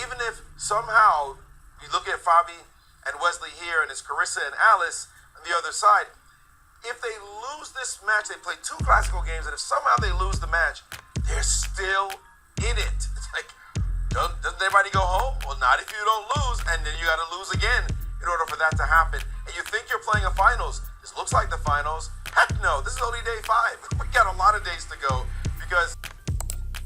even if somehow you look at Fabi and Wesley here, and it's Carissa and Alice on the other side. If they lose this match, they play 2 classical games, and if somehow they lose the match, they're still in it. It's like, doesn't everybody go home? Well, not if you don't lose, and then you got to lose again in order for that to happen. And you think you're playing a finals. This looks like the finals. Heck no, this is only day 5. We got a lot of days to go because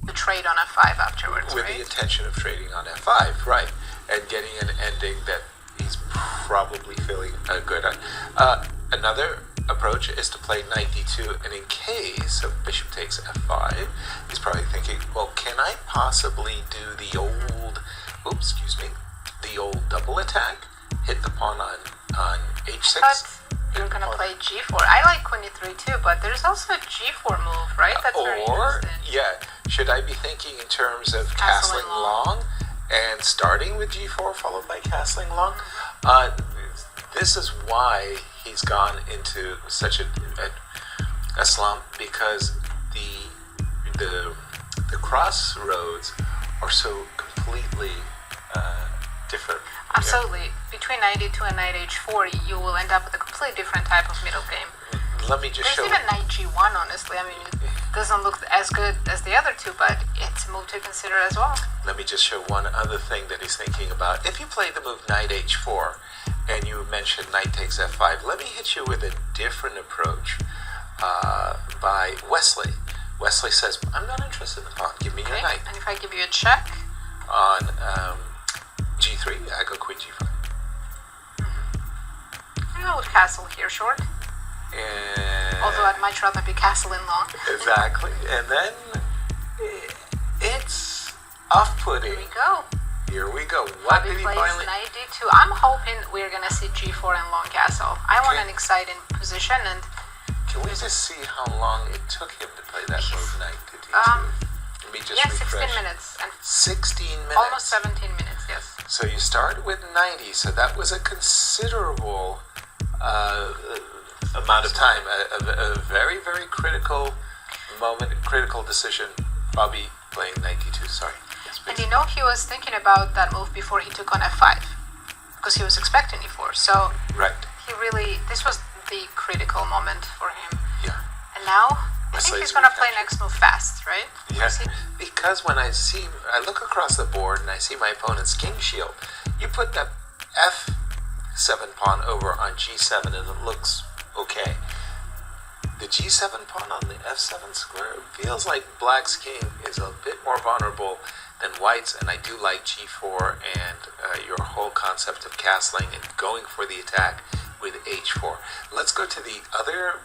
to trade on F5 afterwards, with right? the intention of trading on F5, right, and getting an ending that he's probably feeling good on. Another approach is to play knight d2, and in case of bishop takes f5, he's probably thinking, well, can I possibly do the old, the old double attack, hit the pawn on h6? But you're going to play g4. I like queen e3 too, but there's also a g4 move, right? That's very interesting. Yeah, should I be thinking in terms of castling long and starting with g4 followed by castling long? This is why he's gone into such a slump, because the crossroads are so completely different. Absolutely. Yeah. Between knight e2 and knight h4, you will end up with a completely different type of middle game. Let me just show. There's even knight g1, honestly. I mean, it doesn't look as good as the other two, but it's a move to consider as well. Let me just show one other thing that he's thinking about. If you play the move knight h4, and you mentioned knight takes f5, let me hit you with a different approach by Wesley. Wesley says, I'm not interested in the pawn. Give me your knight. And if I give you a check? On g3, I go queen g5. I would castle here short. And although I'd much rather be castling long. Exactly. And then it's off-putting. Here we go. What did he finally... knight d2. I'm hoping we're going to see g4 and long castle. I want an exciting position. And can we just see how long it took him to play that move, knight to d2? Let me just refresh. 16 minutes. And 16 minutes. Almost 17 minutes, yes. So you started with 90, so that was a considerable amount of time. A very, very critical moment, critical decision. Bobby playing knight d2, sorry. And you know, he was thinking about that move before he took on f5, because he was expecting e4. So right. He really, this was the critical moment for him. Yeah. And now, I think he's going to play next move fast, right? Yes, because when I look across the board and I see my opponent's king shield, you put that f7 pawn over on g7 and it looks okay. The g7 pawn on the f7 square feels like black's king is a bit more vulnerable than white's, and I do like g4 and your whole concept of castling and going for the attack with h4. Let's go to the other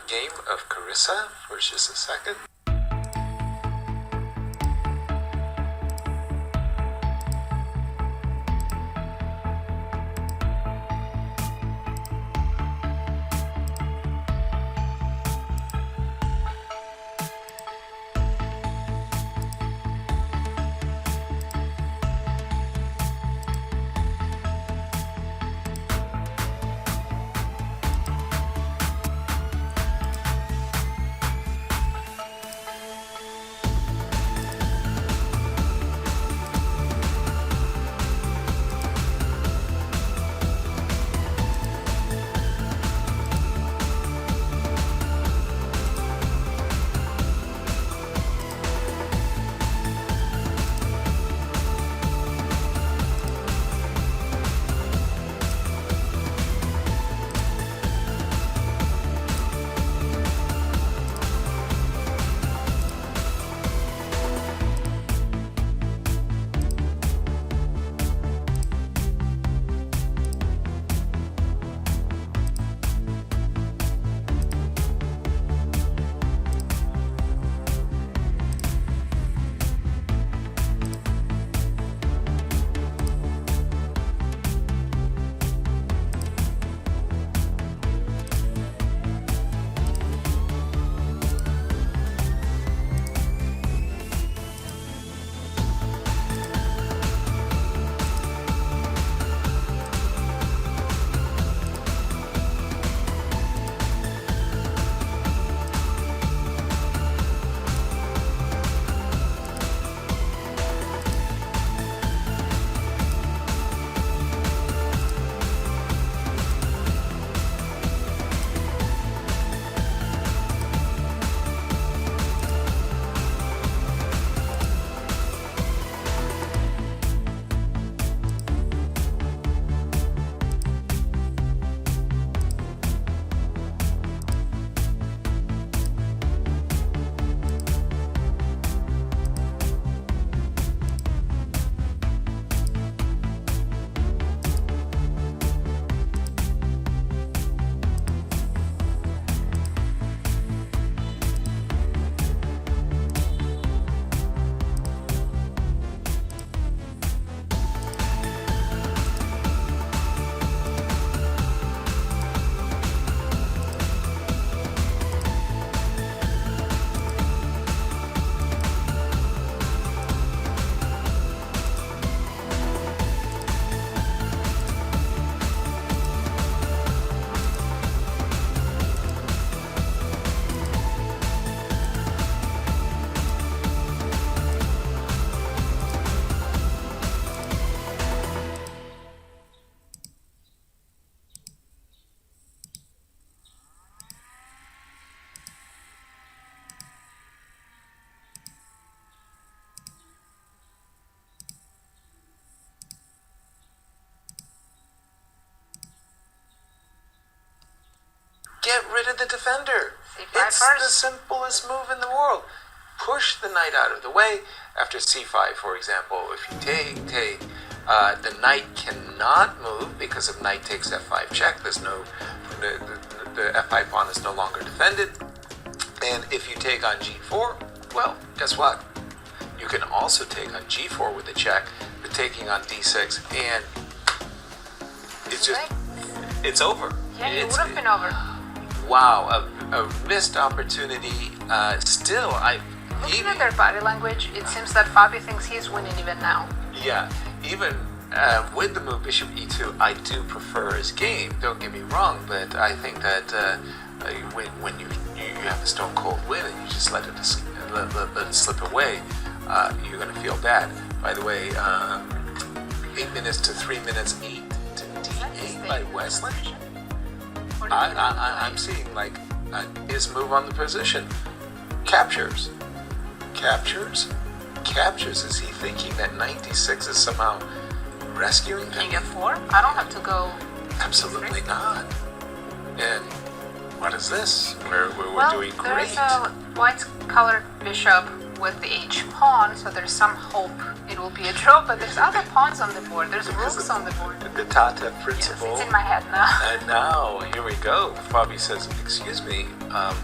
game of Carissa for just a second. rid of the defender. C5 It's first. the simplest move in the world. Push the knight out of the way. After c5, for example, if you take, the knight cannot move because if knight takes f5 check, there's no, the f5 pawn is no longer defended. And if you take on g4, well, guess what? You can also take on g4 with a check, but taking on d6, and it's just, it's over. Yeah, it It's- would have been over. Wow, a missed opportunity. Still, Looking at their body language, it seems that Fabi thinks he's winning even now. Yeah, even with the move bishop e2, I do prefer his game. Don't get me wrong, but I think that when you have a stone cold win and you just let it slip away, you're gonna feel bad. By the way, 8 minutes to 3 minutes, 8 to d8 by Wesley. I'm seeing like his move on the position. Captures. Is he thinking that 96 is somehow rescuing King him? f4? I don't have to go. Absolutely not. And what is this? We're Well, doing there's great. a white-colored bishop with the h pawn, so there's some hope it will be a draw. But there's other pawns on the board. There's rooks on the board. The Tata Yes, principle. it's in my head now. And now, here we go. Fabi says, excuse me, Yeah,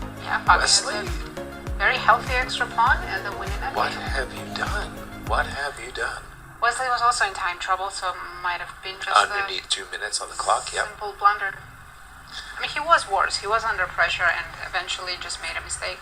Fabi has Wesley, a very healthy extra pawn and the winning endgame. what have you done? What have you done? Wesley was also in time trouble, so might have been just Underneath 2 minutes on the clock, a yep. simple blunder. I mean, he was worse. He was under pressure and eventually just made a mistake.